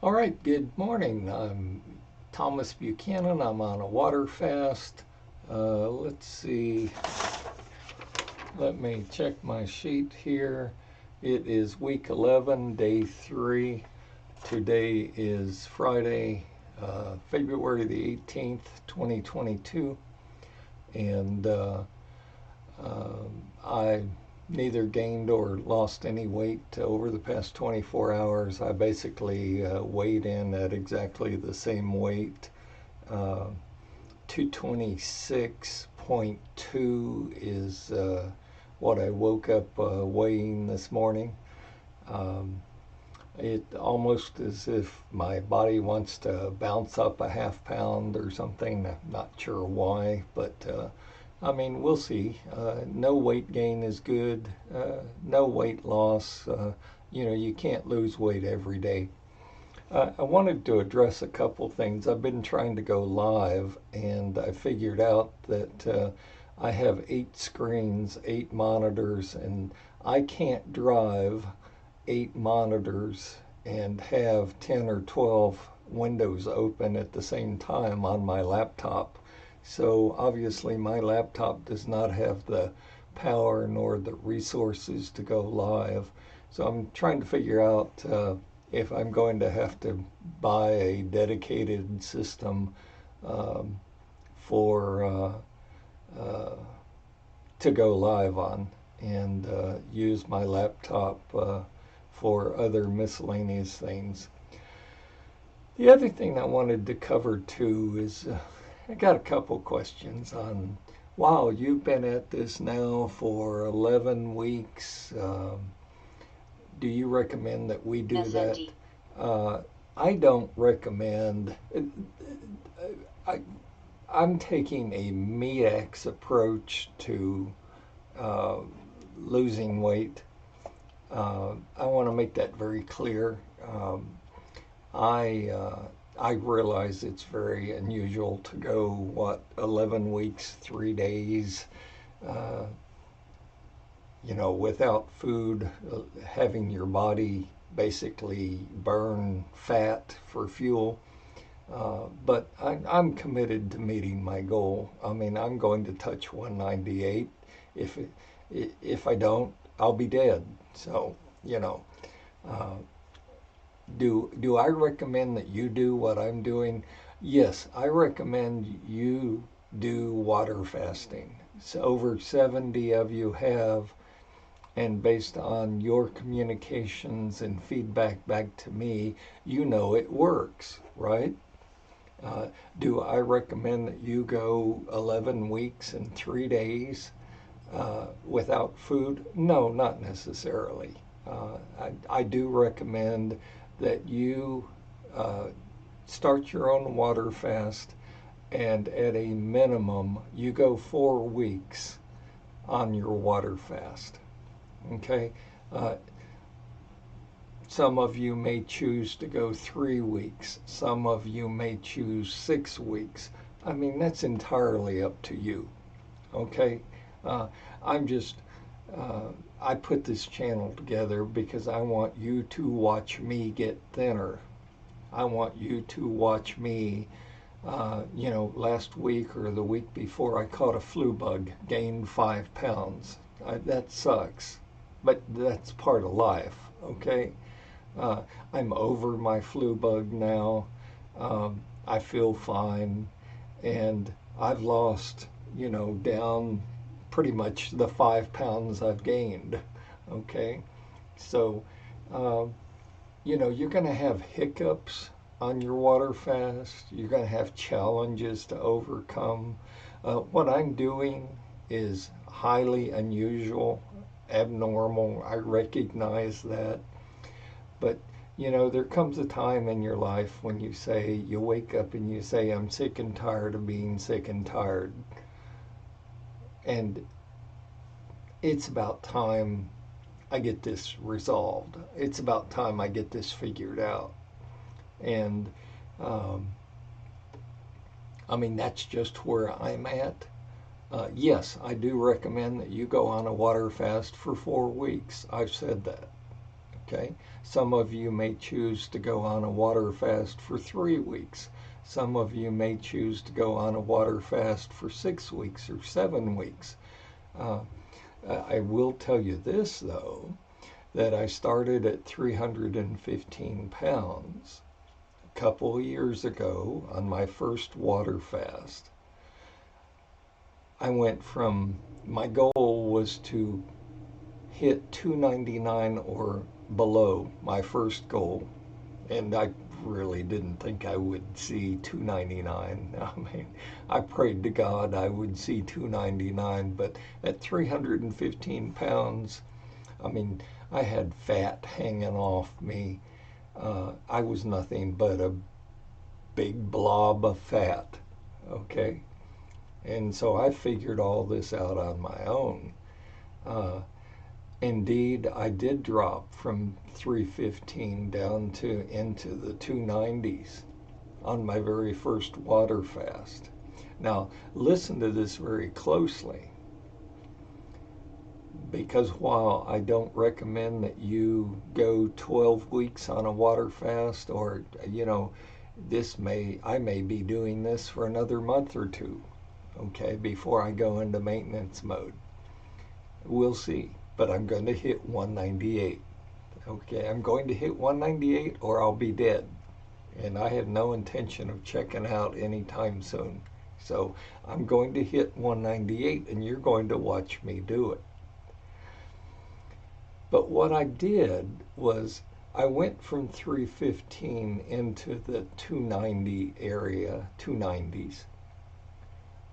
All right, good morning. I'm Thomas Buchanan. I'm on a water fast. Let's see, let me check my sheet here. It is week 11, day 3. Today is Friday, February the 18th, 2022. And I neither gained or lost any weight over the past 24 hours. I basically weighed in at exactly the same weight. 226.2 is what I woke up weighing this morning. Um, it almost as if my body wants to bounce up a half pound or something. I'm not sure why, but I mean, we'll see. No weight gain is good. No weight loss. You can't lose weight every day. I wanted to address a couple things. I've been trying to go live, and I figured out that I have 8 screens, 8 monitors, and I can't drive 8 monitors and have 10 or 12 windows open at the same time on my laptop. So obviously my laptop does not have the power nor the resources to go live. So I'm trying to figure out if I'm going to have to buy a dedicated system um, for uh, to go live on and use my laptop for other miscellaneous things. The other thing I wanted to cover too is I got a couple questions on, wow, you've been at this now for 11 weeks. Do you recommend that we do that? Uh, I don't recommend. I, I'm taking a MEAX approach to uh, losing weight. I want to make that very clear. I I realize it's very unusual to go 11 weeks, 3 days, uh, without food, having your body basically burn fat for fuel. But I'm committed to meeting my goal. I mean, I'm going to touch 198. If if I don't, I'll be dead. So, you know, uh, do I recommend that you do what I'm doing? Yes, I recommend you do water fasting. So over 70 of you have, and based on your communications and feedback back to me, you know it works, right? Uh, do I recommend that you go 11 weeks and 3 days without food? No, not necessarily. I do recommend that you uh, start your own water fast, and at a minimum, you go 4 weeks on your water fast. Okay? Uh, some of you may choose to go 3 weeks, some of you may choose 6 weeks. I mean, that's entirely up to you. Okay? Uh, I'm just uh, I put this channel together because I want you to watch me get thinner. I want you to watch me. Last week or the week before, I caught a flu bug, gained 5 pounds. That sucks, but that's part of life. Okay, uh, I'm over my flu bug now. I feel fine, and I've lost, down pretty much the 5 pounds I've gained. Okay, so uh, you're going to have hiccups on your water fast. You're going to have challenges to overcome. What I'm doing is highly unusual, abnormal. I recognize that. But, there comes a time in your life when you wake up and you say, I'm sick and tired of being sick and tired. And it's about time I get this resolved. It's about time I get this figured out. And um, I mean, that's just where I'm at. Yes, I do recommend that you go on a water fast for 4 weeks. I've said that. Okay? Some of you may choose to go on a water fast for 3 weeks. Some of you may choose to go on a water fast for 6 weeks or 7 weeks. Uh, I will tell you this, though, that I started at 315 pounds a couple of years ago on my first water fast. I went from, my goal was to hit 299 or below, my first goal. And I really didn't think I would see 299. I mean, I prayed to God I would see 299, but at 315 pounds, I mean, I had fat hanging off me. I was nothing but a big blob of fat, okay? And so I figured all this out on my own. Uh, Indeed, I did drop from 315 down to into the 290s on my very first water fast. Now, listen to this very closely, because while I don't recommend that you go 12 weeks on a water fast, or I may be doing this for another month or two, okay, before I go into maintenance mode. We'll see. But I'm going to hit 198. Okay, I'm going to hit 198 or I'll be dead. And I have no intention of checking out anytime soon. So I'm going to hit 198 and you're going to watch me do it. But what I did was I went from 315 into the 290 area, 290s.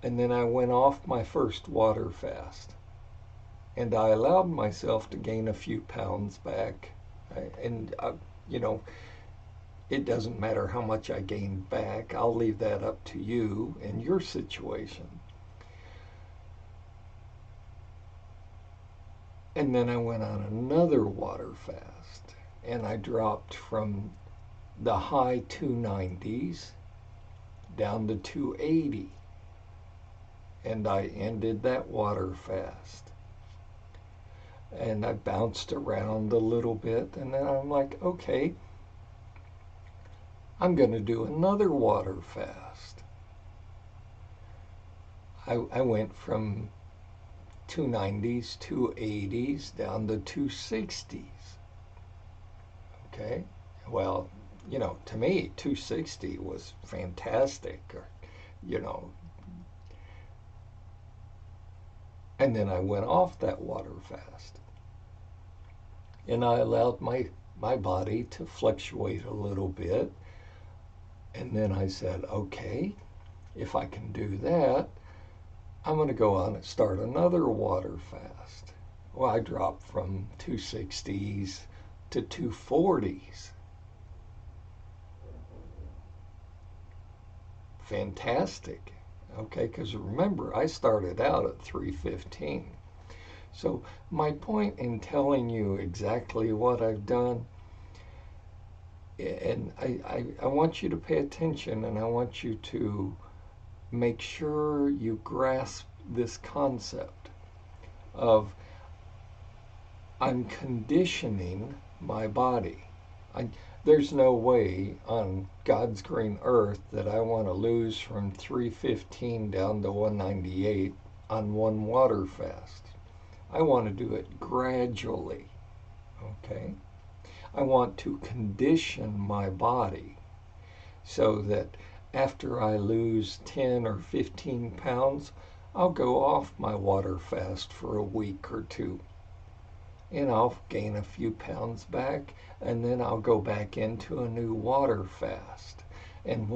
And then I went off my first water fast. And I allowed myself to gain a few pounds back. And, it doesn't matter how much I gained back. I'll leave that up to you and your situation. And then I went on another water fast. And I dropped from the high 290s down to 280. And I ended that water fast. And I bounced around a little bit, and then I'm like, okay, I'm going to do another water fast. I went from 290s, 280s, down to 260s. Okay? Well, to me, 260 was fantastic, you know. And then I went off that water fast. And I allowed my body to fluctuate a little bit. And then I said, okay, if I can do that, I'm going to go on and start another water fast. Well, I dropped from 260s to 240s. Fantastic. Okay, because remember, I started out at 315. So my point in telling you exactly what I've done, and I want you to pay attention, and I want you to make sure you grasp this concept of I'm conditioning my body. There's no way on God's green earth that I want to lose from 315 down to 198 on one water fast. I want to do it gradually, okay? I want to condition my body so that after I lose 10 or 15 pounds, I'll go off my water fast for a week or two. And I'll gain a few pounds back, and then I'll go back into a new water fast. And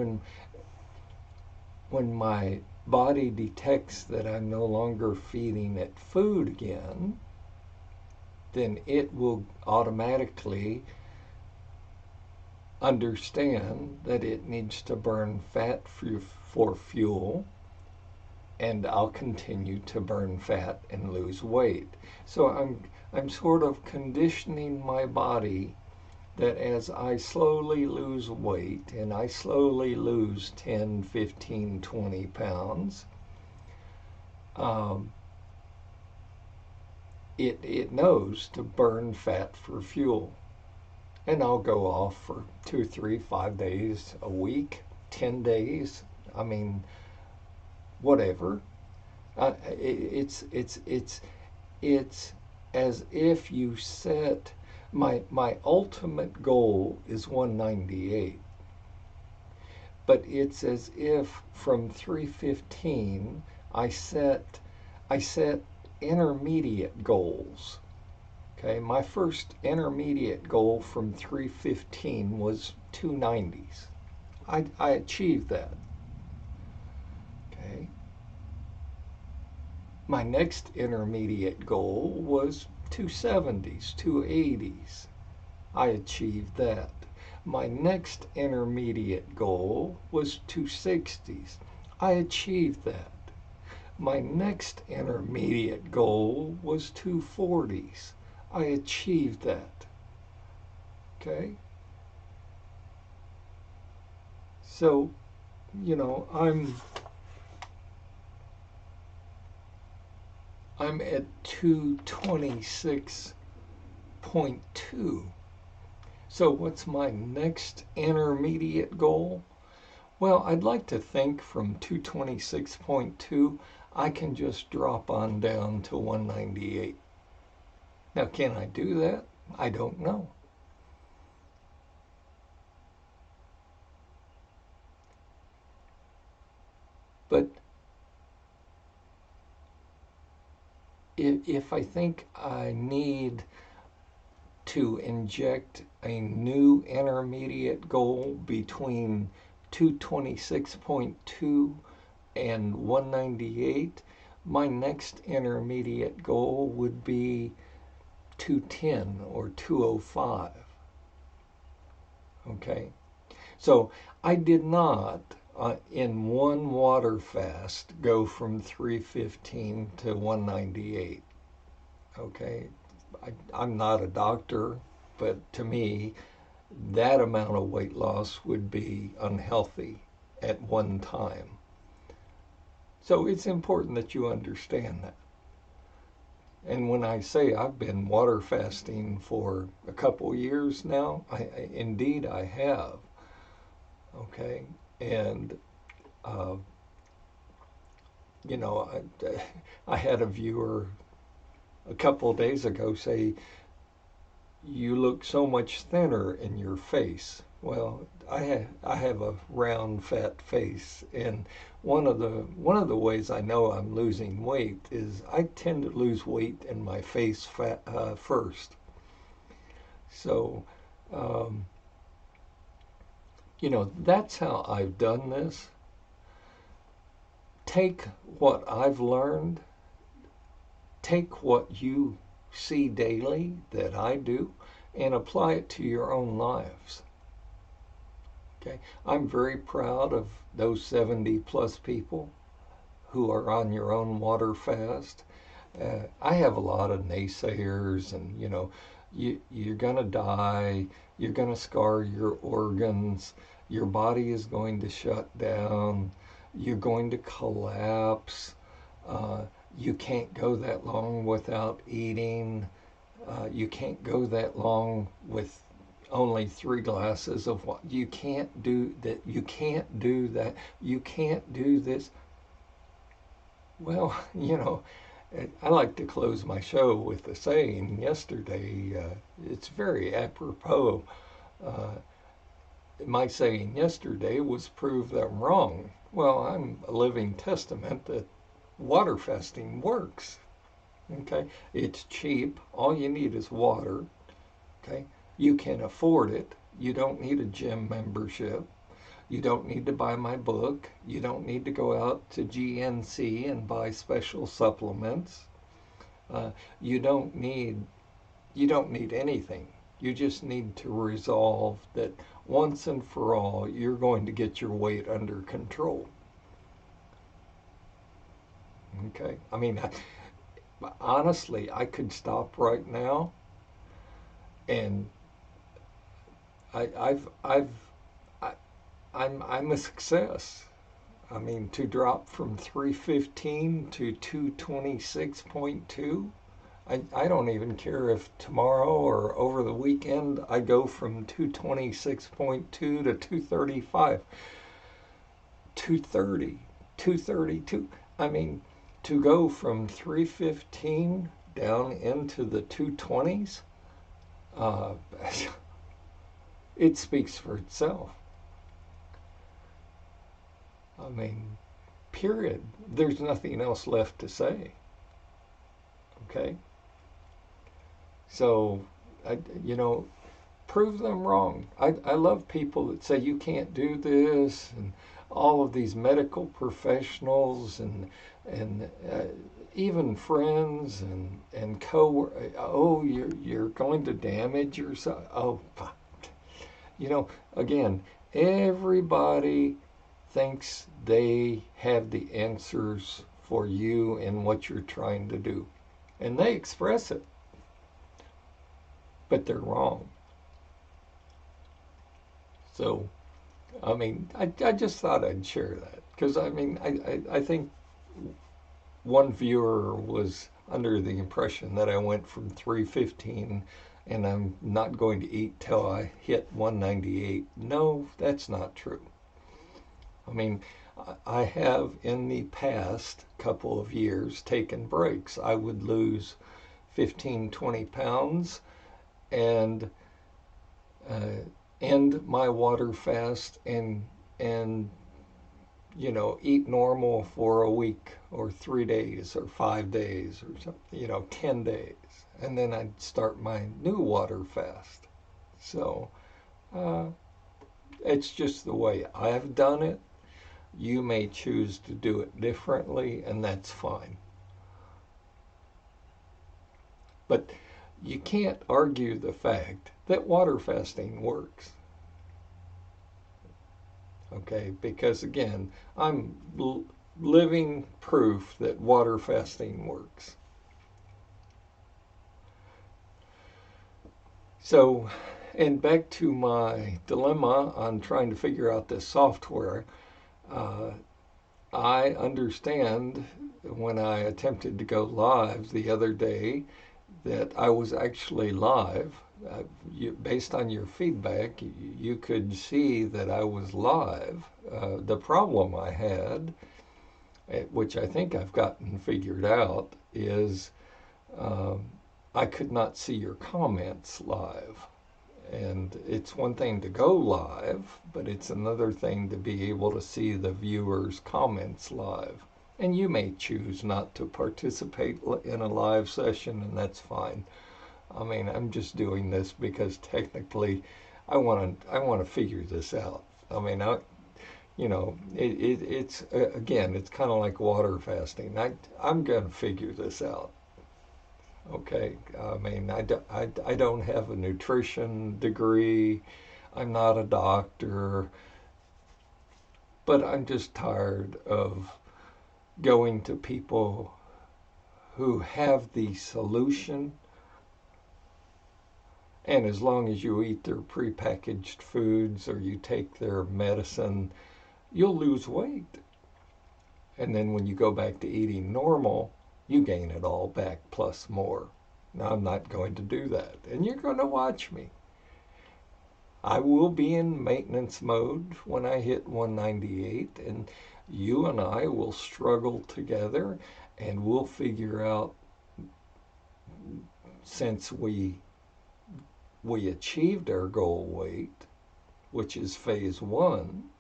when my body detects that I'm no longer feeding it food again, then it will automatically understand that it needs to burn fat for fuel, and I'll continue to burn fat and lose weight. So I'm sort of conditioning my body that as I slowly lose weight and I slowly lose 10, 15, 20 pounds, it knows to burn fat for fuel. and I'll go off for 2, 3, 5 days a week, 10 days. I mean, whatever. It's as if you set my ultimate goal is 198, but it's as if from 315 I set intermediate goals. Okay, my first intermediate goal from 315 was 290s. I achieved that. Okay, my next intermediate goal was 270s, 280s. I achieved that. My next intermediate goal was 260s. I achieved that. My next intermediate goal was 240s. I achieved that. Okay? So, I'm at 226.2. So what's my next intermediate goal? Well, I'd like to think from 226.2 I can just drop on down to 198. Now, can I do that? I don't know. But if I think I need to inject a new intermediate goal between 226.2 and 198, my next intermediate goal would be 210 or 205. Okay? So I did not, in one water fast, go from 315 to 198. Okay? I'm not a doctor, but to me, that amount of weight loss would be unhealthy at one time. So it's important that you understand that. And when I say I've been water fasting for a couple years now, indeed I have. Okay, and uh, you know, I had a viewer a couple of days ago say, "You look so much thinner in your face." Well, I have a round, fat face, and one of the ways I know I'm losing weight is I tend to lose weight in my face first. So, um, that's how I've done this. Take what I've learned, take what you see daily that I do, and apply it to your own lives. Okay, I'm very proud of those 70 plus people who are on your own water fast. I have a lot of naysayers, and you're gonna die, you're gonna scar your organs, your body is going to shut down, you're going to collapse, uh, you can't go that long without eating, you can't go that long with only 3 glasses of water. You can't do that. You can't do that. You can't do this. Well, I like to close my show with the saying yesterday. It's very apropos. Uh, my saying yesterday was prove them wrong. Well, I'm a living testament that water fasting works. Okay, it's cheap. All you need is water. Okay, you can afford it. You don't need a gym membership. You don't need to buy my book. You don't need to go out to GNC and buy special supplements. Uh, you don't need you don't need anything. You just need to resolve that once and for all you're going to get your weight under control. Okay? I mean, honestly, I could stop right now and I've I, I'm a success. I mean, to drop from 315 to 226.2, I don't even care if tomorrow or over the weekend I go from 226.2 to 235, 230, 232. I mean, to go from 315 down into the 220s, uh, it speaks for itself. I mean, period. There's nothing else left to say. Okay? So, you know, prove them wrong. I love people that say you can't do this, and all of these medical professionals and even friends and co. Oh, you're going to damage yourself. Oh, you know, again, everybody thinks they have the answers for you and what you're trying to do, and they express it, but they're wrong. So, I mean, I just thought I'd share that because I mean, I think one viewer was under the impression that I went from 315 and I'm not going to eat till I hit 198. No, that's not true. I mean, I have in the past couple of years taken breaks. I would lose 15, 20 pounds and uh, end my water fast and eat normal for a week or 3 days or 5 days or something, 10 days. And then I'd start my new water fast. So uh, it's just the way I've done it. You may choose to do it differently, and that's fine. But you can't argue the fact that water fasting works. Okay, because again, I'm living proof that water fasting works. So, and back to my dilemma on trying to figure out this software, uh, I understand when I attempted to go live the other day that I was actually live. Based on your feedback, you could see that I was live. The problem I had, which I think I've gotten figured out, is um, I could not see your comments live. And it's one thing to go live, but it's another thing to be able to see the viewers' comments live. And you may choose not to participate in a live session, and that's fine. I mean, I'm just doing this because technically I want to figure this out. I mean, it's again, it's kind of like water fasting. I'm going to figure this out. Okay, I mean, I don't have a nutrition degree. I'm not a doctor, but I'm just tired of going to people who have the solution. And as long as you eat their prepackaged foods or you take their medicine, you'll lose weight. And then when you go back to eating normal, you gain it all back plus more. Now, I'm not going to do that. And you're going to watch me. I will be in maintenance mode when I hit 198, and you and I will struggle together and we'll figure out, since we achieved our goal weight, which is phase one,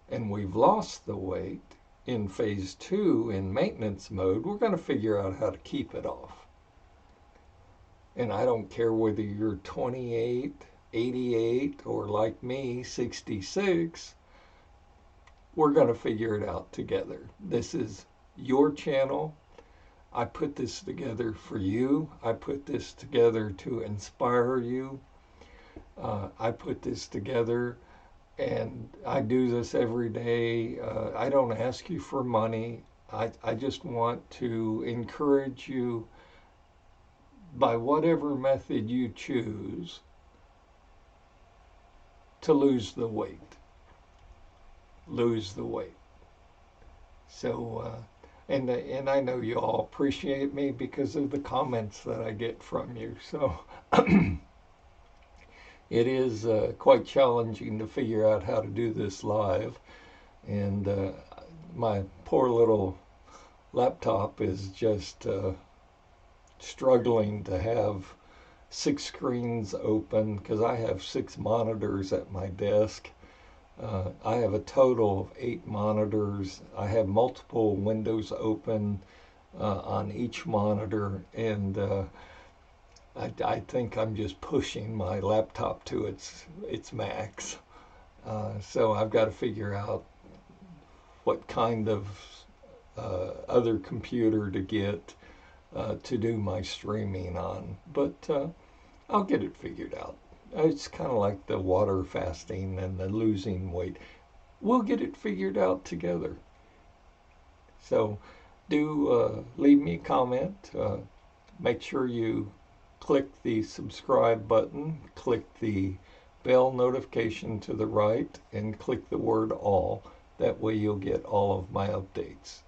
and we've lost the weight in phase two in maintenance mode, we're going to figure out how to keep it off. And I don't care whether you're 28, 88, or like me, 66, we're going to figure it out together. This is your channel. I put this together for you. I put this together to inspire you. I put this together and I do this every day. I don't ask you for money. I just want to encourage you, by whatever method you choose, to lose the weight. Lose the weight. So And I know you all appreciate me because of the comments that I get from you. So it is quite challenging to figure out how to do this live. And my poor little laptop is just struggling to have 6 screens open because I have 6 monitors at my desk. I have a total of 8 monitors. I have multiple windows open on each monitor, and I think I'm just pushing my laptop to its max. So I've got to figure out what kind of other computer to get to do my streaming on, but I'll get it figured out. It's kind of like the water fasting and the losing weight. We'll get it figured out together. So do leave me a comment. Make sure you click the subscribe button, click the bell notification to the right, and click the word all. That way you'll get all of my updates.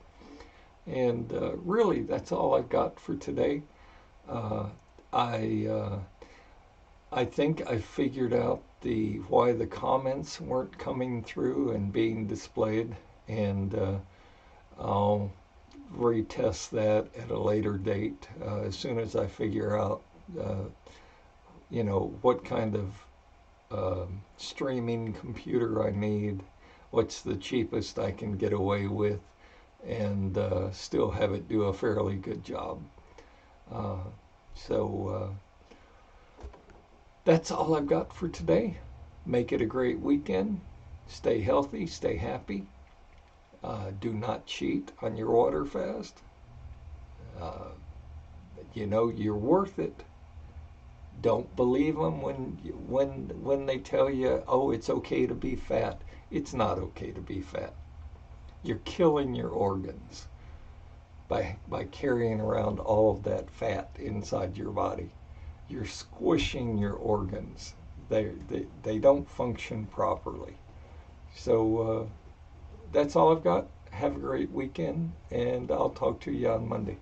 And really, that's all I've got for today. Uh, I I think I figured out the why the comments weren't coming through and being displayed, and I'll retest that at a later date as soon as I figure out, uh, what kind of streaming computer I need, what's the cheapest I can get away with, and still have it do a fairly good job. Uh, so that's all I've got for today. Make it a great weekend. Stay healthy, stay happy. Do not cheat on your water fast. Uh, you're worth it. Don't believe them when they tell you, oh, it's okay to be fat. It's not okay to be fat. You're killing your organs by carrying around all of that fat inside your body. You're squishing your organs. They don't function properly. So that's all I've got. Have a great weekend, and I'll talk to you on Monday.